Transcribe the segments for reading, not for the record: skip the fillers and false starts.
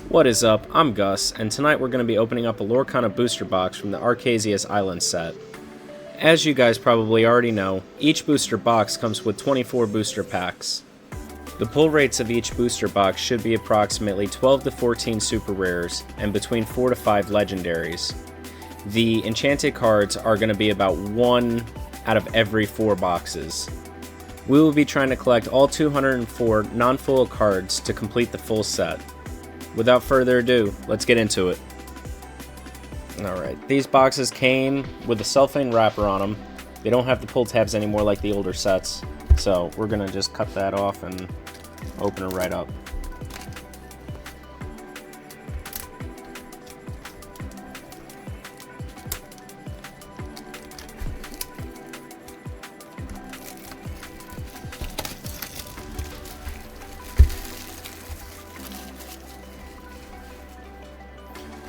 What is up? I'm Gus, and tonight we're going to be opening up a Lorcana booster box from the Archazias Island set. As you guys probably already know, each booster box comes with 24 booster packs. The pull rates of each booster box should be approximately 12 to 14 super rares, and between 4 to 5 legendaries. The enchanted cards are going to be about 1 out of every 4 boxes. We will be trying to collect all 204 non-full cards to complete the full set. Without further ado, let's get into it. Alright, these boxes came with a cellophane wrapper on them. They don't have the pull tabs anymore like the older sets, so we're going to just cut that off and open it right up.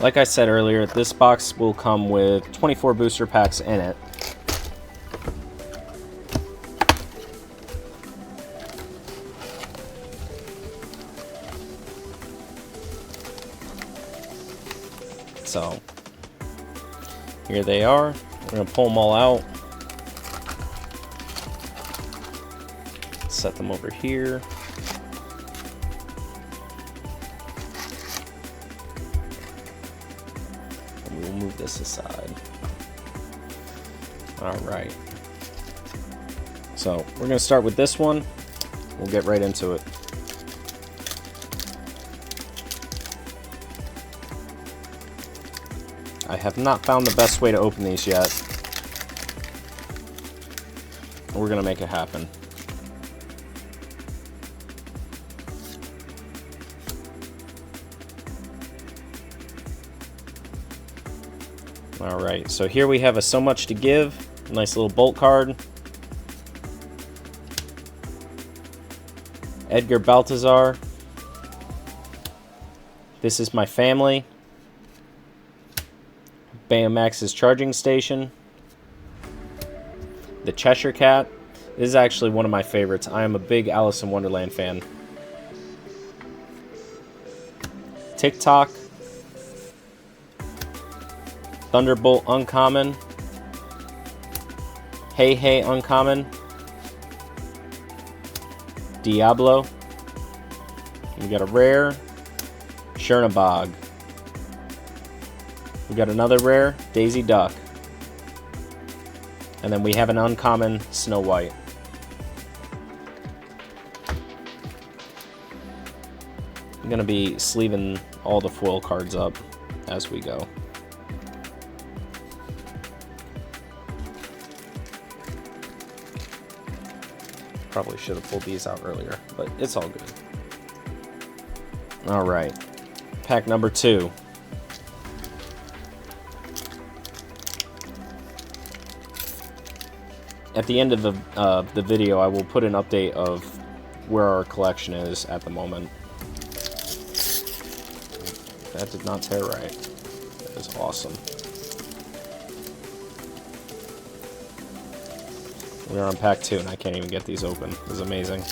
Like I said earlier, this box will come with 24 booster packs in it. So, here they are. We're going to pull them all out. Set them over here. We'll move this aside. Alright. So, we're going to start with this one. We'll get right into it. I have not found the best way to open these yet. We're going to make it happen. Alright, so here we have a So Much to Give, a nice little bolt card. Edgar Baltazar. This Is My Family. Baymax's Charging Station. The Cheshire Cat. This is actually one of my favorites. I am a big Alice in Wonderland fan. TikTok. Thunderbolt Uncommon. Hey Hey Uncommon. Diablo. We got a rare. Chernabog. We got another rare. Daisy Duck. And then we have an uncommon Snow White. I'm going to be sleeving all the foil cards up as we go. Probably should have pulled these out earlier, but it's all good. Alright. Pack number 2. At the end of the video, I will put an update of where our collection is at the moment. That did not tear right. That is awesome. We're on pack 2 and I can't even get these open. This is amazing.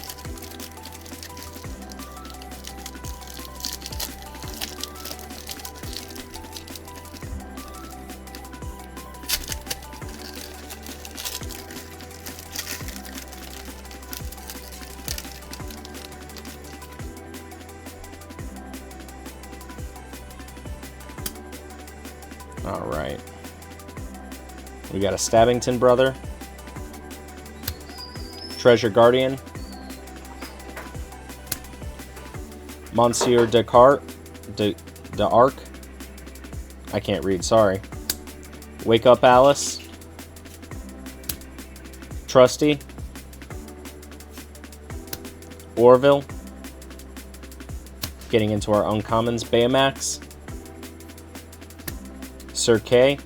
Alright. We got a Stabbington Brother. Treasure Guardian. Monsieur Descartes. D'Arc. I can't read, sorry. Wake Up Alice. Trusty. Orville. Getting into our uncommons. Baymax. Sir Kay.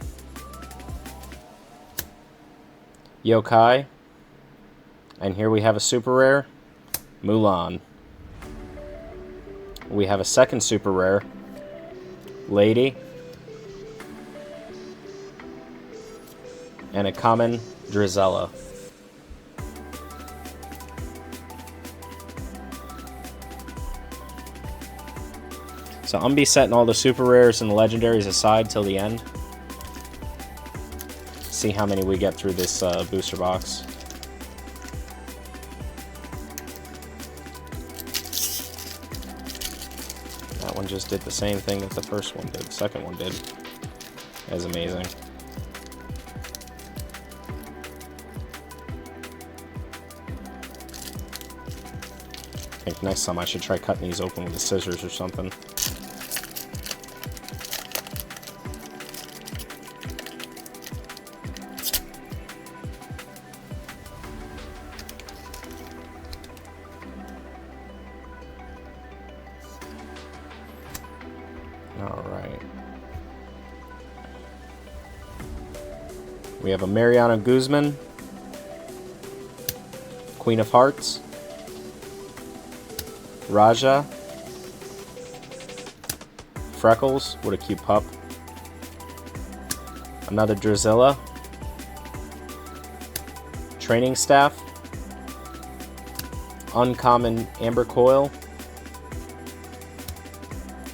Yokai. And here we have a super rare, Mulan. We have a second super rare, Lady. And a common, Drizella. So I'm going to be setting all the super rares and the legendaries aside till the end. See how many we get through this booster box. That one just did the same thing that the first one did. The second one did. That's amazing. I think next time I should try cutting these open with the scissors or something. Alright. We have a Mariana Guzman, Queen of Hearts, Raja, Freckles, what a cute pup, another Drizilla, Training Staff, Uncommon Amber Coil,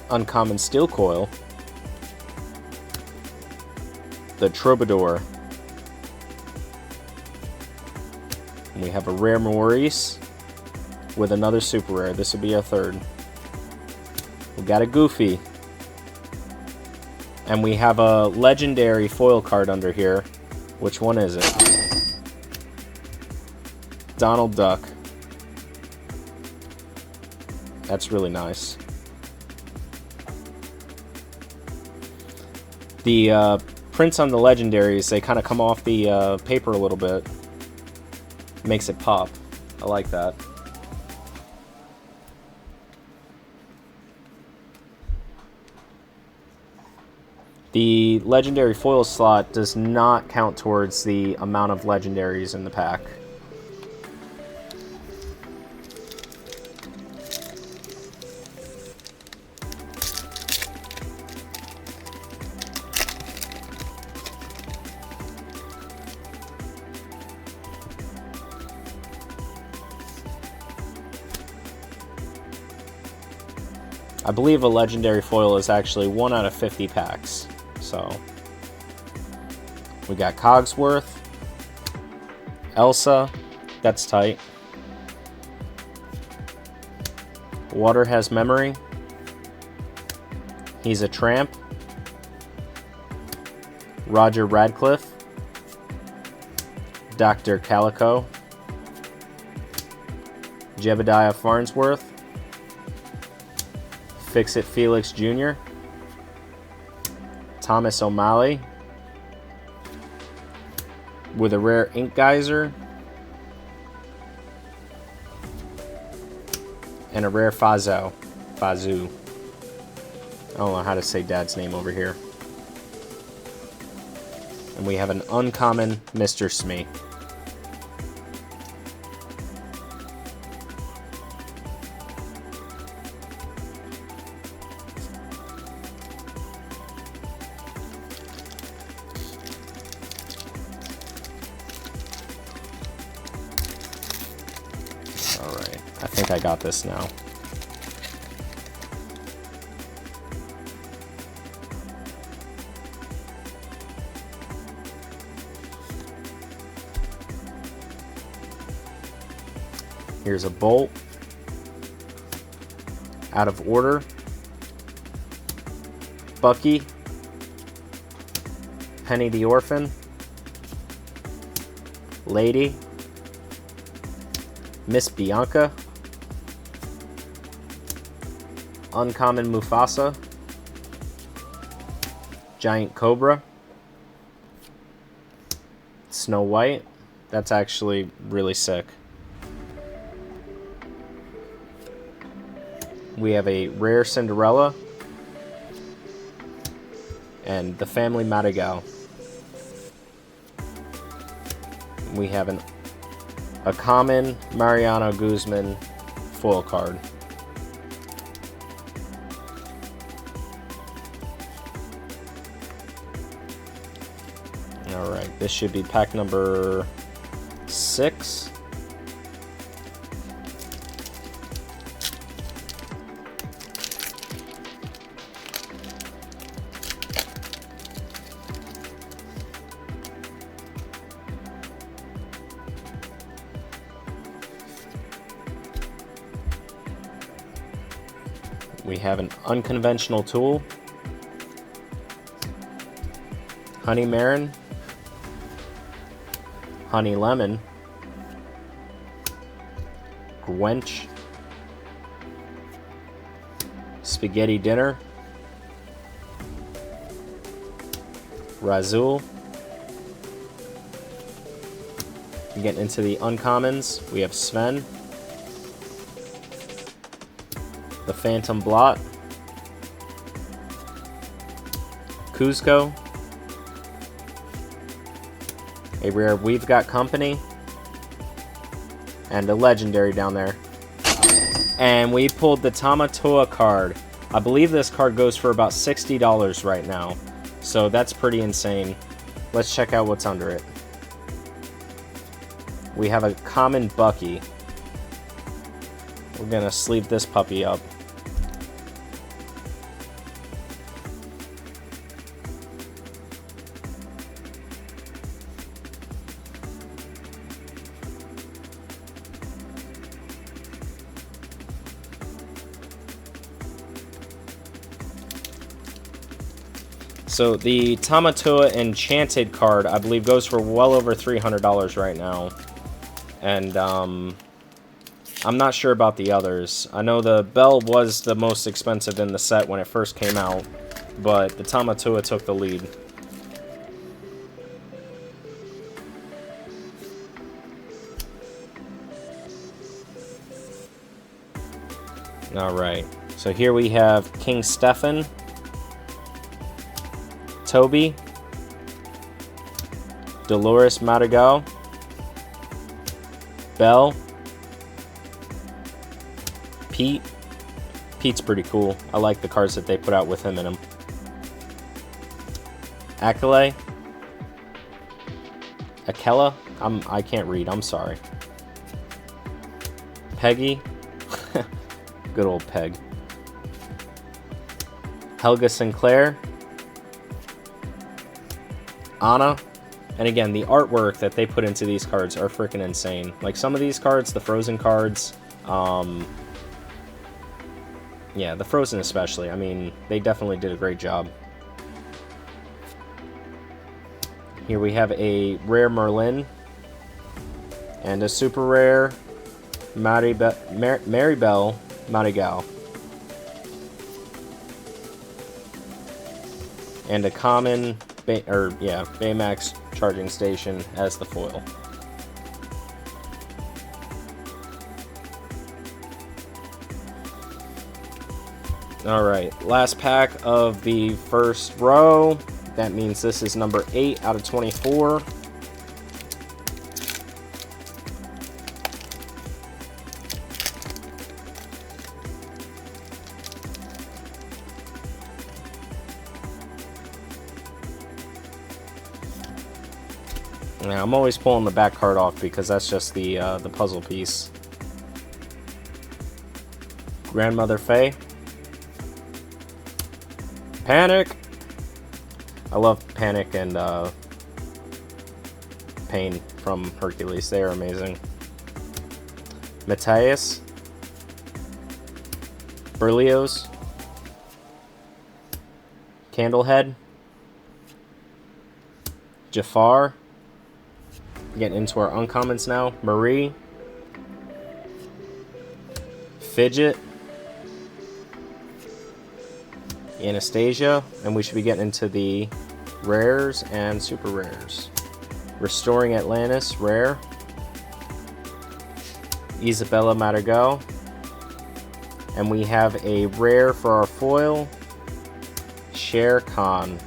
Uncommon Steel Coil, the Troubadour. And we have a rare Maurice with another super rare. This would be our third. We got a Goofy. And we have a legendary foil card under here. Which one is it? Donald Duck. That's really nice. The prints on the legendaries, they kind of come off the paper a little bit. Makes it pop. I like that. The legendary foil slot does not count towards the amount of legendaries in the pack. I believe a legendary foil is actually 1 out of 50 packs. So, we got Cogsworth, Elsa, that's tight. Water Has Memory, He's a Tramp, Roger Radcliffe, Dr. Calico, Jebediah Farnsworth, Fix-It Felix Jr., Thomas O'Malley, with a rare Ink Geyser, and a rare Fazoo. I don't know how to say Dad's name over here. And we have an uncommon Mr. Smee. Alright, I think I got this now. Here's a Bolt, Out of Order, Bucky, Penny the Orphan, Lady, Miss Bianca, Uncommon Mufasa, Giant Cobra, Snow White. That's actually really sick. We have a rare Cinderella and the Family Madrigal. We have a common Mariana Guzman foil card. Alright, this should be pack number 6. We have an unconventional tool, Honey Marin, Honey Lemon, Gwench, Spaghetti Dinner, Razul. Getting into the uncommons, we have Sven, the Phantom Blot, Kuzco, a rare We've Got Company, and a legendary down there. And we pulled the Tamatoa card. I believe this card goes for about $60 right now, so that's pretty insane. Let's check out what's under it. We have a common Bucky. We're gonna sleeve this puppy up. So the Tamatoa Enchanted card, I believe, goes for well over $300 right now. And I'm not sure about the others. I know the Bell was the most expensive in the set when it first came out, but the Tamatoa took the lead. Alright, so here we have King Stefan, Toby, Dolores Madrigal, Belle, Pete. Pete's pretty cool. I like the cards that they put out with him in them. Akele, Akela, I can't read, I'm sorry. Peggy, good old Peg. Helga Sinclair, Anna. And again, the artwork that they put into these cards are freaking insane. Like some of these cards, the Frozen cards, yeah, the Frozen especially, I mean, they definitely did a great job. Here we have a rare Merlin and a super rare Maribel Madrigal. And a common Baymax charging station as the foil. Alright, last pack of the first row. That means this is number 8 out of 24. Now, I'm always pulling the back card off because that's just the puzzle piece. Grandmother Faye. Panic! I love Panic and Pain from Hercules. They are amazing. Matthias. Berlioz. Candlehead. Jafar. Getting into our uncommons now. Marie. Fidget. Anastasia. And we should be getting into the rares and super rares. Restoring Atlantis, rare. Isabella Madrigal. And we have a rare for our foil. Shere Khan.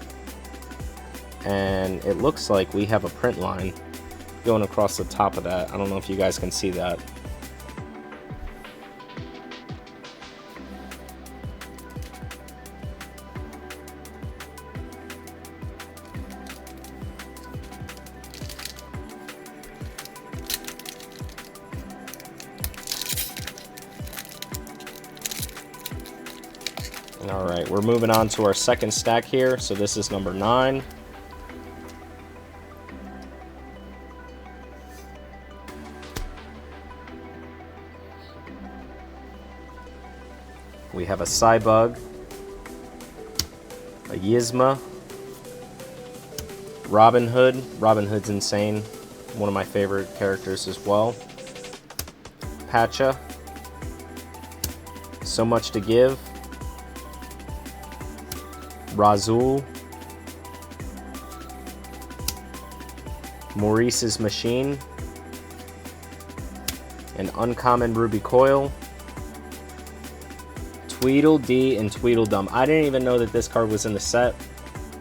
And it looks like we have a print line going across the top of that. I don't know if you guys can see that. Alright, we're moving on to our second stack here. So this is number 9. We have a Cybug, a Yzma, Robin Hood. Robin Hood's insane. One of my favorite characters as well. Pacha. So Much to Give. Razul. Maurice's Machine. An uncommon Ruby Coil. Tweedledee and Tweedledum. I didn't even know that this card was in the set,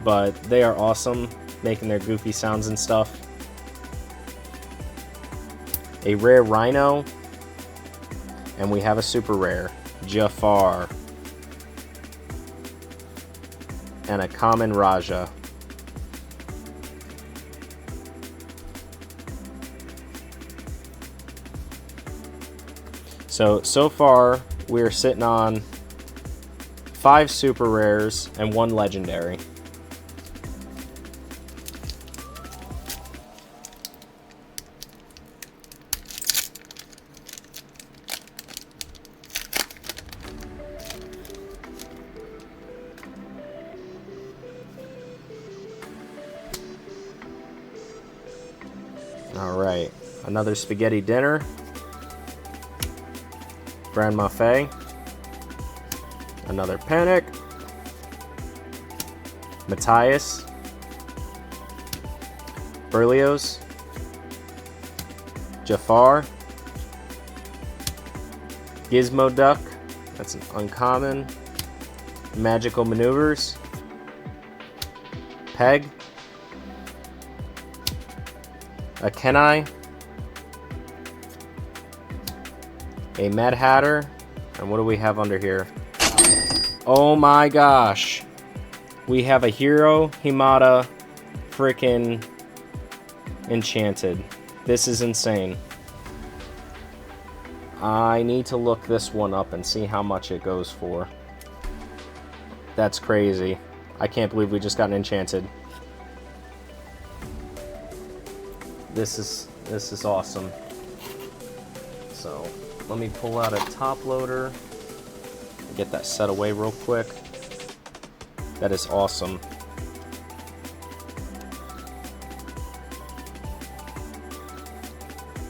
but they are awesome, making their goofy sounds and stuff. A rare Rhino. And we have a super rare, Jafar. And a common Raja. So far, we're sitting on 5 super rares and 1 legendary. Alright, another spaghetti dinner. Grandma Faye. Another Panic. Matthias. Berlioz. Jafar. Gizmo Duck. That's an uncommon. Magical Maneuvers. Peg. A Kenai. A Mad Hatter. And what do we have under here? Oh my gosh. We have a Hero Himata freaking Enchanted. This is insane. I need to look this one up and see how much it goes for. That's crazy. I can't believe we just got an Enchanted. This is awesome. So let me pull out a top loader and get that set away real quick. That is awesome.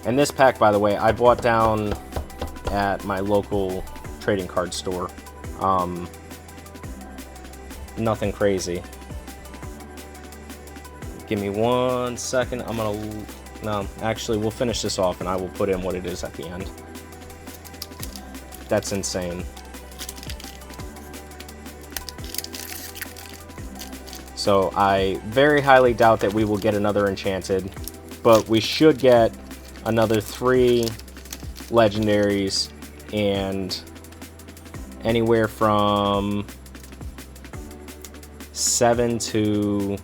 And this pack, by the way, I bought down at my local trading card store. Nothing crazy. Give me 1 second. No, actually, we'll finish this off and I will put in what it is at the end. That's insane. So I very highly doubt that we will get another Enchanted, but we should get another 3 legendaries and anywhere from 7 to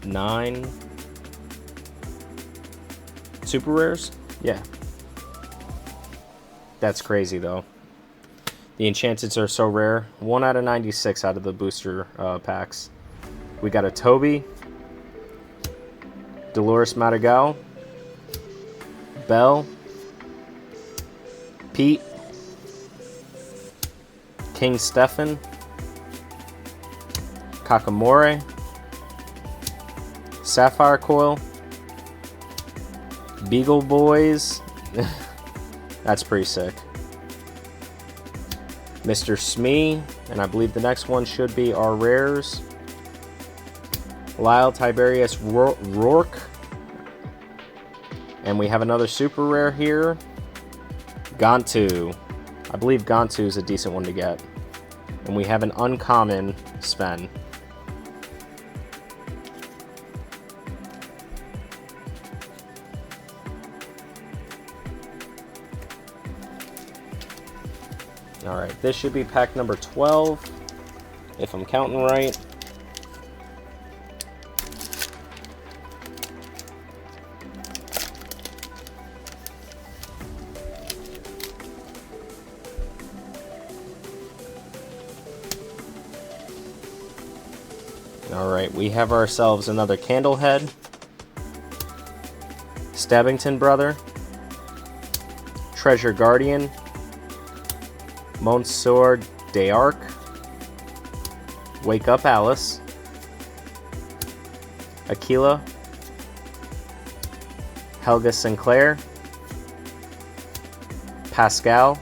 9 super rares? Yeah. That's crazy though. The Enchanteds are so rare. 1 out of 96 out of the booster packs. We got a Toby, Dolores Madrigal, Belle, Pete, King Stefan, Kakamore, Sapphire Coil, Beagle Boys. That's pretty sick. Mr. Smee, and I believe the next one should be our rares. Lyle Tiberius Rourke. And we have another super rare here. Gantu. I believe Gantu is a decent one to get. And we have an uncommon Sven. Alright, this should be pack number 12, if I'm counting right. Alright, we have ourselves another Candlehead, Stabbington Brother, Treasure Guardian, Monsieur d'Arc, Wake Up Alice, Aquila, Helga Sinclair, Pascal,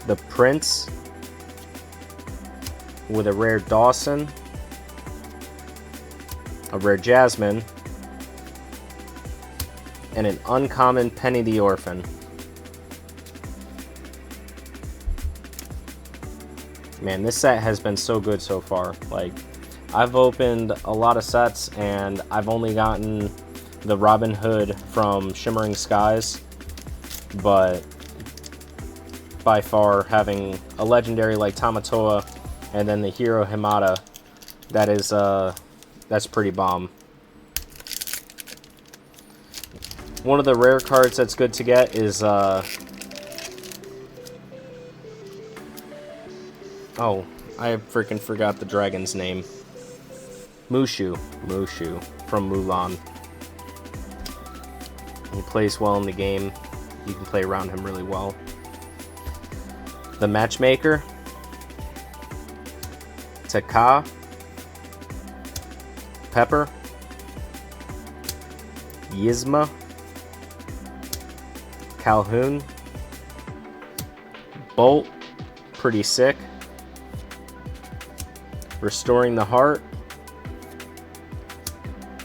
the Prince with a rare Dawson, a rare Jasmine, and an uncommon Penny the Orphan. Man, this set has been so good so far. Like, I've opened a lot of sets and I've only gotten the Robin Hood from Shimmering Skies, but by far having a legendary like Tamatoa and then the hero Himata, that's pretty bomb. One of the rare cards that's good to get is oh, I freaking forgot the dragon's name. Mushu from Mulan. He plays well in the game. You can play around him really well. The Matchmaker, Taka, Pepper, Yzma, Calhoun, Bolt, pretty sick, Restoring the Heart,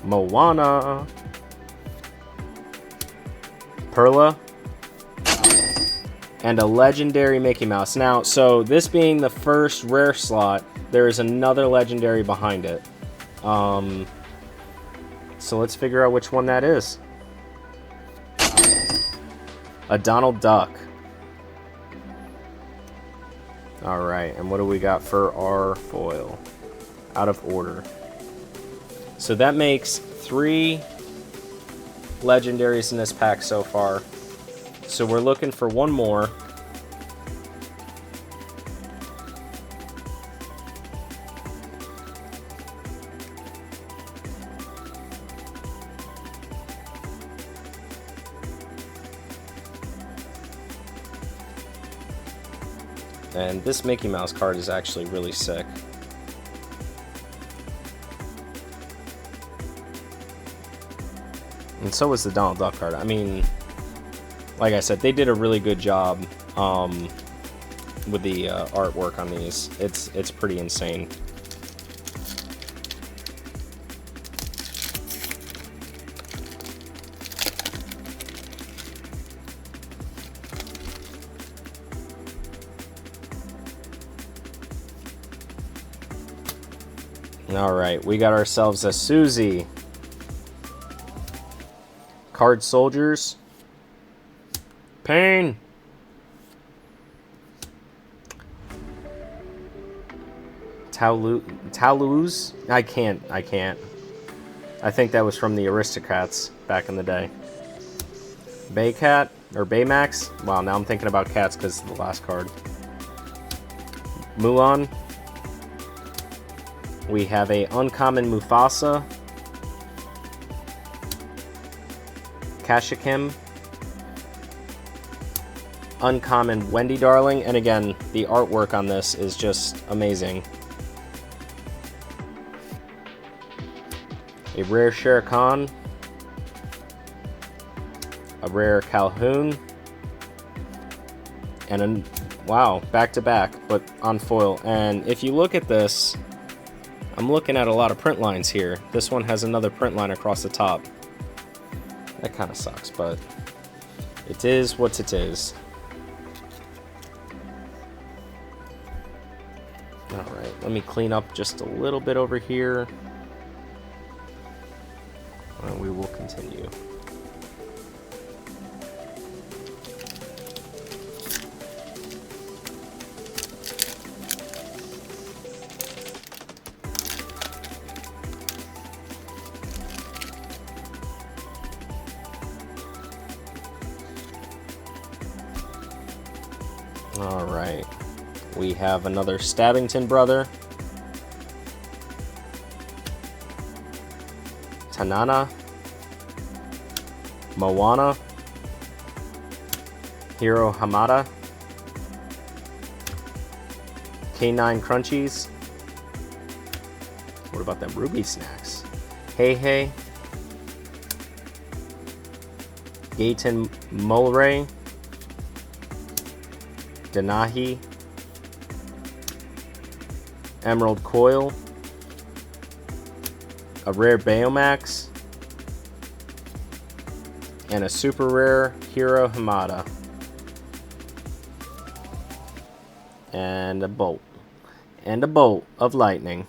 Moana, Perla, and a legendary Mickey Mouse. Now, so this being the first rare slot, there is another legendary behind it. So let's figure out which one that is. A Donald Duck. Alright, and what do we got for our foil? Out of order. So that makes 3 legendaries in this pack so far. So we're looking for one more. And this Mickey Mouse card is actually really sick. And so is the Donald Duck card. I mean, like I said, they did a really good job with the artwork on these. It's pretty insane. Alright, we got ourselves a Susie. Card Soldiers. Pain. Taluz? I can't. I think that was from the Aristocrats back in the day. Baycat, or Baymax? Wow, now I'm thinking about cats because of the last card. Mulan. We have a uncommon Mufasa. Kashakim. Uncommon Wendy Darling, and again, the artwork on this is just amazing. A rare Shere Khan. A rare Calhoun. And a, wow, back to back, but on foil. And if you look at this, I'm looking at a lot of print lines here. This one has another print line across the top. That kind of sucks, but it is what it is. Alright, let me clean up just a little bit over here. And we will continue. Alright, we have another Stabbington brother, Tanana, Moana, Hiro Hamada, K9 Crunchies. What about them Ruby Snacks? Hey Hey. Gaten Mulray. Denahi. Emerald Coil. A rare Bayomax. And a super rare Hero Hamada. And a bolt. And a bolt of lightning.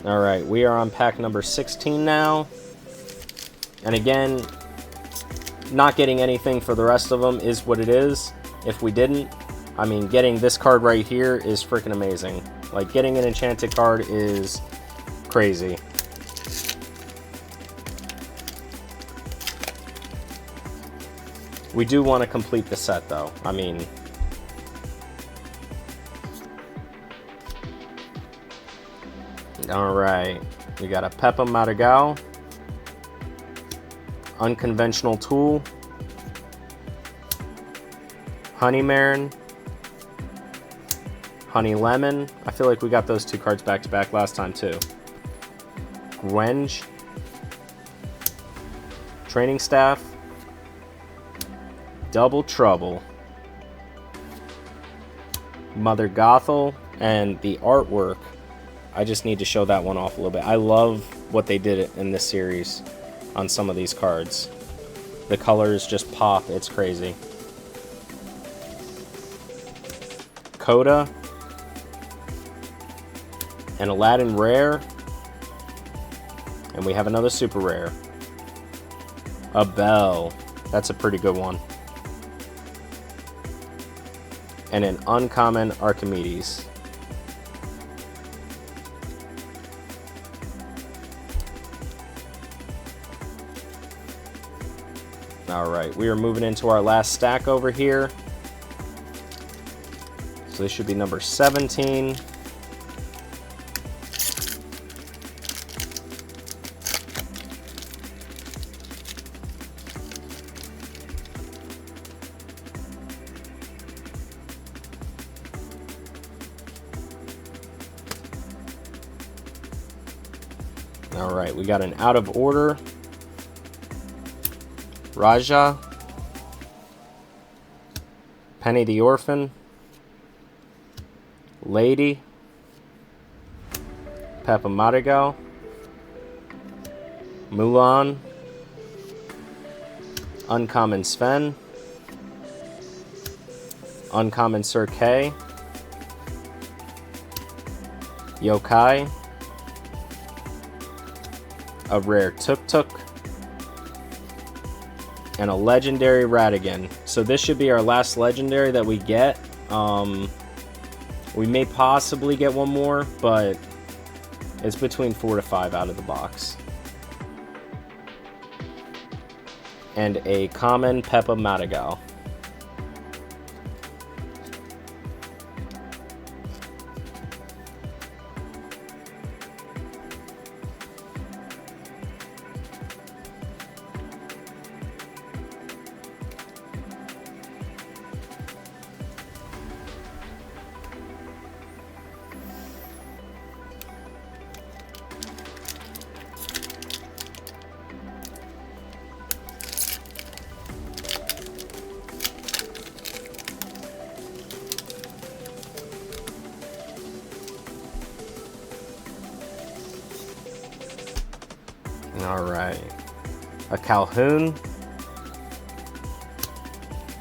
Alright, we are on pack number 16 now. And again, not getting anything for the rest of them is what it is. If we didn't, I mean, getting this card right here is freaking amazing. Like, getting an enchanted card is crazy. We do want to complete the set, though. I mean, alright. We got a Peppa Madrigal. Unconventional Tool. Honey Marin. Honey Lemon. I feel like we got those two cards back to back last time, too. Gwenge. Training Staff. Double Trouble. Mother Gothel. And the artwork, I just need to show that one off a little bit. I love what they did in this series on some of these cards. The colors just pop. It's crazy. Coda. An Aladdin Rare. And we have another super rare. A Bell. That's a pretty good one. And an uncommon Archimedes. Alright, we are moving into our last stack over here. So this should be number 17. Alright, we got an out of order Raja, Penny the Orphan, Lady, Peppa Madrigal, Mulan, Uncommon Sven, Uncommon Sir K, Yokai, a rare Tuk Tuk, and a legendary Ratigan. So this should be our last legendary that we get. We may possibly get one more, but it's between 4 to 5 out of the box. And a common Peppa Madrigal. Alright. A Calhoun.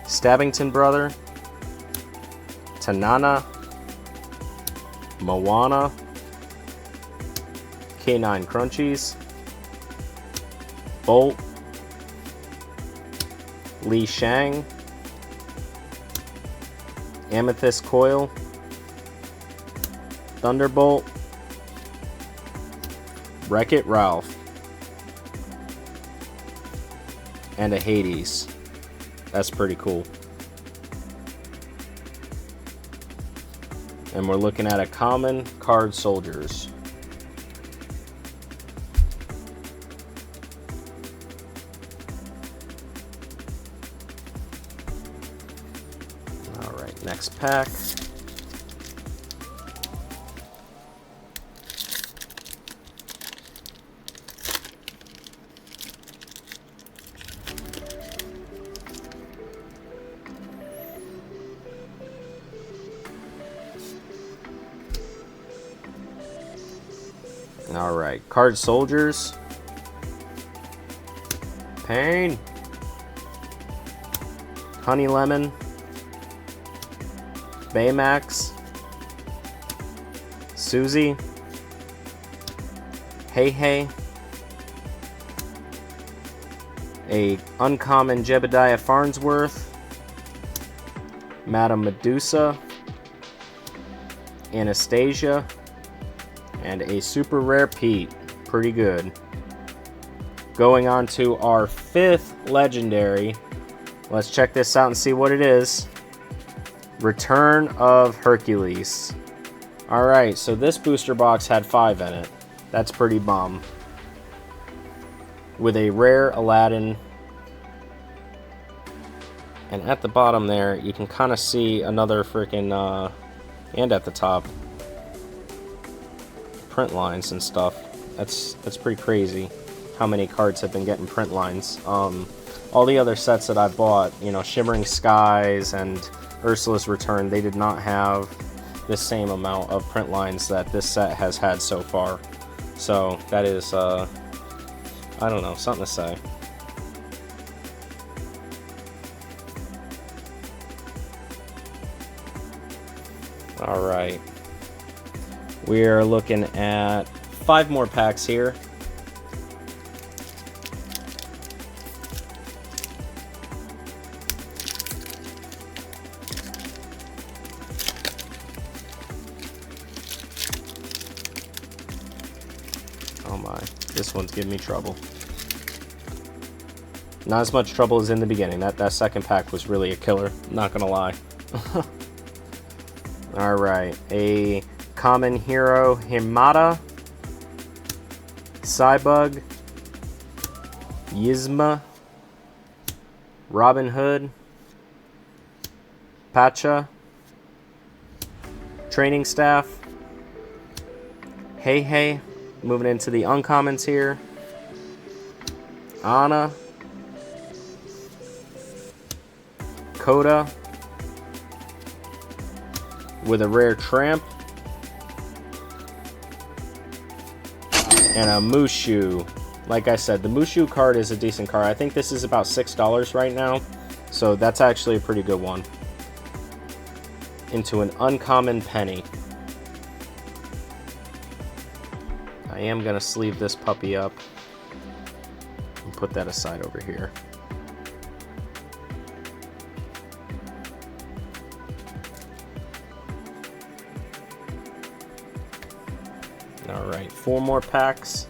Stabbington Brother. Tanana. Moana. K9 Crunchies. Bolt. Li Shang. Amethyst Coil. Thunderbolt. Wreck-It Ralph. And a Hades. That's pretty cool. And we're looking at a common Card Soldiers. Next pack. Alright, Card Soldiers. Pain. Honey Lemon. Baymax. Susie. Hey Hey. A uncommon Jebediah Farnsworth. Madame Medusa. Anastasia. And a super rare Pete. Pretty good. Going on to our 5th legendary. Let's check this out and see what it is. Return of Hercules. Alright, so this booster box had 5 in it. That's pretty bomb. With a rare Aladdin. And at the bottom there, you can kind of see another freaking, and at the top, print lines and stuff. That's pretty crazy how many cards have been getting print lines. All the other sets that I bought, you know, Shimmering Skies and Ursula's Return, they did not have the same amount of print lines that this set has had so far. So that is, I don't know, something to say. Alright. We are looking at 5 more packs here. Oh my, this one's giving me trouble. Not as much trouble as in the beginning. That second pack was really a killer, not gonna lie. Alright, a common hero, Himata, Cybug, Yzma, Robin Hood, Pacha, Training Staff, Hey Hey, moving into the uncommons here, Anna, Coda, with a rare Tramp, and a Mushu. Like I said, the Mushu card is a decent card. I think this is about $6 right now, so that's actually a pretty good one. Into an uncommon Penny. I am going to sleeve this puppy up and put that aside over here. Alright, 4 more packs.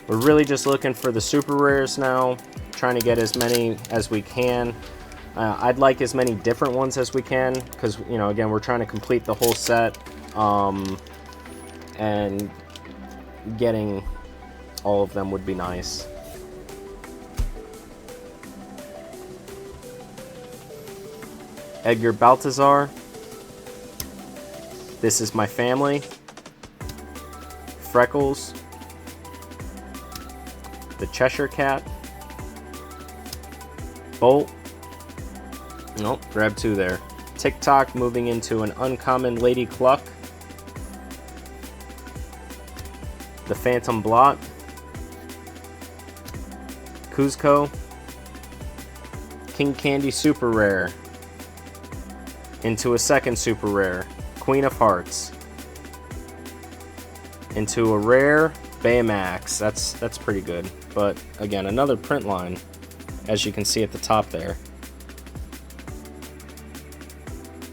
We're really just looking for the super rares now, trying to get as many as we can. I'd like as many different ones as we can, because, you know, again, we're trying to complete the whole set, and getting all of them would be nice. Edgar Baltazar. This Is My Family. Freckles. The Cheshire Cat. Bolt. Nope, grab 2 there. TikTok moving into an uncommon Lady Cluck. The Phantom Blot. Kuzco. King Candy Super Rare. Into a second Super Rare. Queen of Hearts. Into a rare Baymax. That's pretty good. But again, another print line, as you can see at the top there.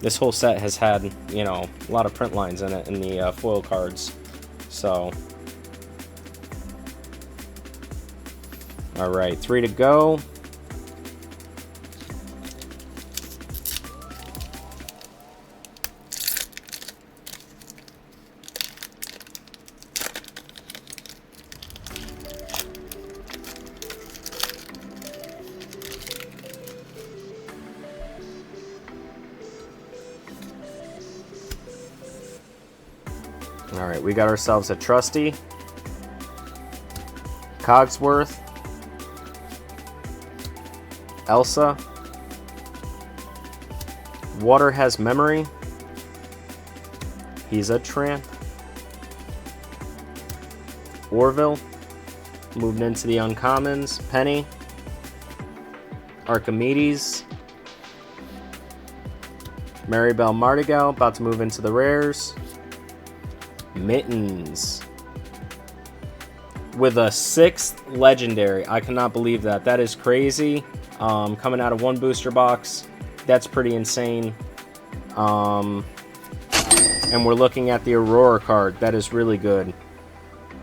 This whole set has had, you know, a lot of print lines in it in the foil cards. So, alright, 3 to go. Alright, we got ourselves a Trusty, Cogsworth, Elsa, Water Has Memory, he's a tramp, Orville, moving into the uncommons, Penny, Archimedes, Maribel Mardigal, about to move into the rares, Mittens, with a 6th legendary. I cannot believe that. That is crazy. Coming out of one booster box, that's pretty insane. And we're looking at the Aurora card. That is really good.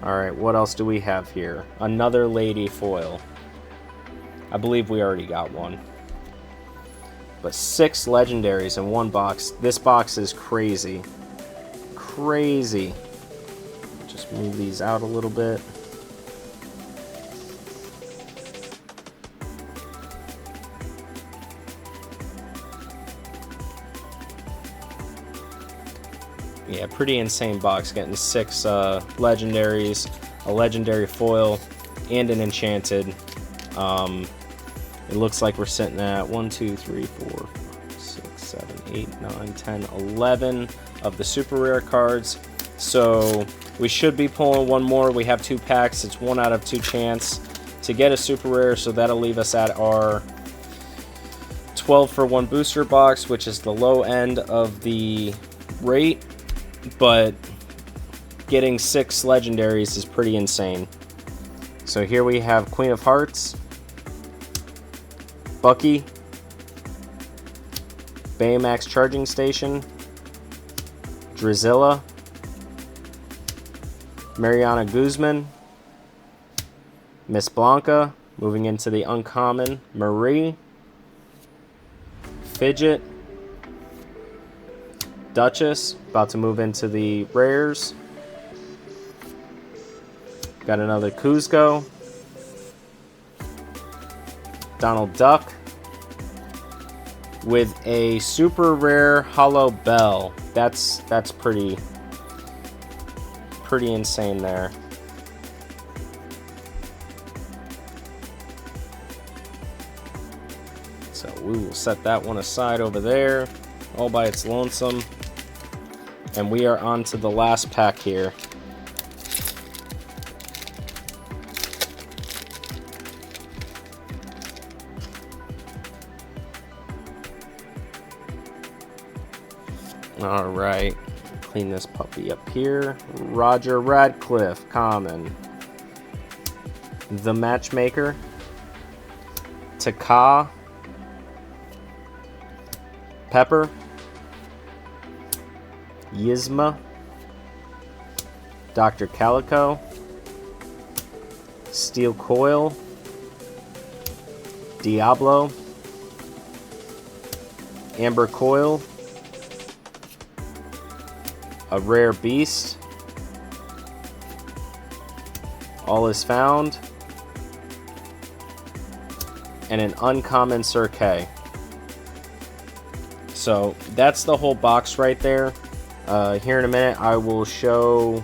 Alright, what else do we have here? Another lady foil. I believe we already got one. But 6 legendaries in one box. This box is crazy. Crazy. Just move these out a little bit. Yeah, pretty insane box. Getting 6 legendaries, a legendary foil, and an enchanted. It looks like we're sitting at 1, 2, 3, 4, 5, 6, 7, 8, 9, 10, 11 of the super rare cards. So we should be pulling one more. We have 2 packs. It's 1 out of 2 chance to get a super rare. So that'll leave us at our 12 for 1 booster box, which is the low end of the rate. But getting 6 legendaries is pretty insane. So here we have Queen of Hearts, Bucky, Baymax Charging Station, Drizilla, Mariana Guzman, Miss Blanca, moving into the uncommon, Marie, Fidget, Duchess, about to move into the rares. Got another Kuzco, Donald Duck, with a super rare Hollow Bell. That's pretty insane there. So we will set that one aside over there, all by its lonesome. And we are on to the last pack here. All right, clean this puppy up here. Roger Radcliffe, common. The Matchmaker, Taka, Pepper, Yzma, Dr. Calico, Steel Coil, Diablo, Amber Coil, a Rare Beast, All Is Found, and an uncommon Sir K. So that's the whole box right there. Here in a minute I will show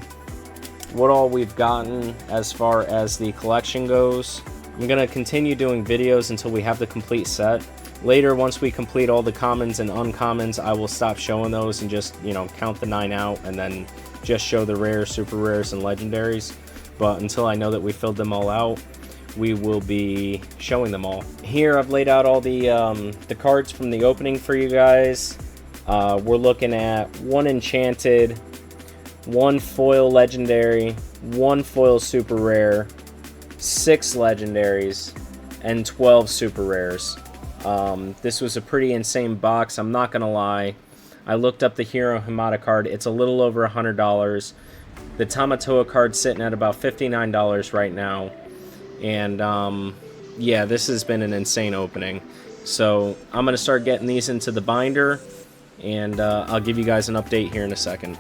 what all we've gotten as far as the collection goes. I'm going to continue doing videos until we have the complete set. Later, once we complete all the commons and uncommons, I will stop showing those and just, you know, count the 9 out and then just show the rares, super rares, and legendaries. But until I know that we filled them all out, we will be showing them all. Here I've laid out all the cards from the opening for you guys. We're looking at 1 enchanted, 1 foil legendary, 1 foil super rare, 6 legendaries, and 12 super rares. This was a pretty insane box, I'm not gonna lie. I looked up the Hero Hamada card. It's a little over $100. The Tamatoa card's sitting at about $59 right now. And yeah, this has been an insane opening. So I'm gonna start getting these into the binder, and I'll give you guys an update here in a second.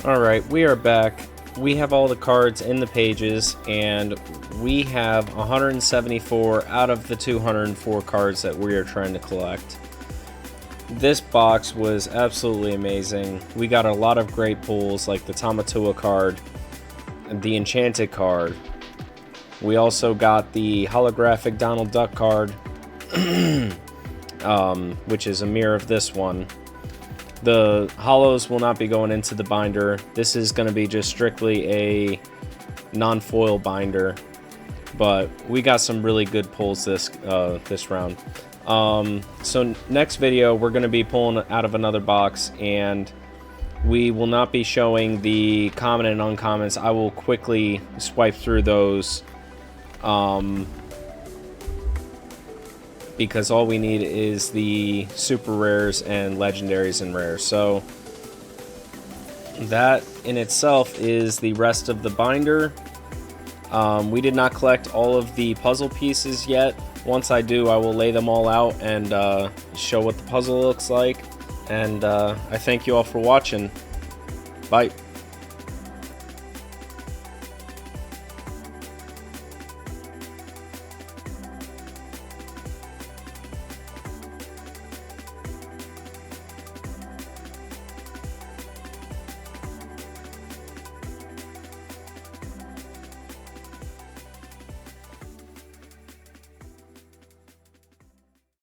Alright, we are back. We have all the cards in the pages, and we have 174 out of the 204 cards that we are trying to collect. This box was absolutely amazing. We got a lot of great pulls, like the Tamatoa card, the Enchanted card. We also got the holographic Donald Duck card, which is a mirror of this one. The holos will not be going into the binder. This is going to be just strictly a non-foil binder, but we got some really good pulls this round. So next video we're going to be pulling out of another box, and we will not be showing the common and uncommons. I will quickly swipe through those, because all we need is the super rares and legendaries and rares. So that in itself is the rest of the binder. We did not collect all of the puzzle pieces yet. Once I do, I will lay them all out and show what the puzzle looks like. And I thank you all for watching. Bye.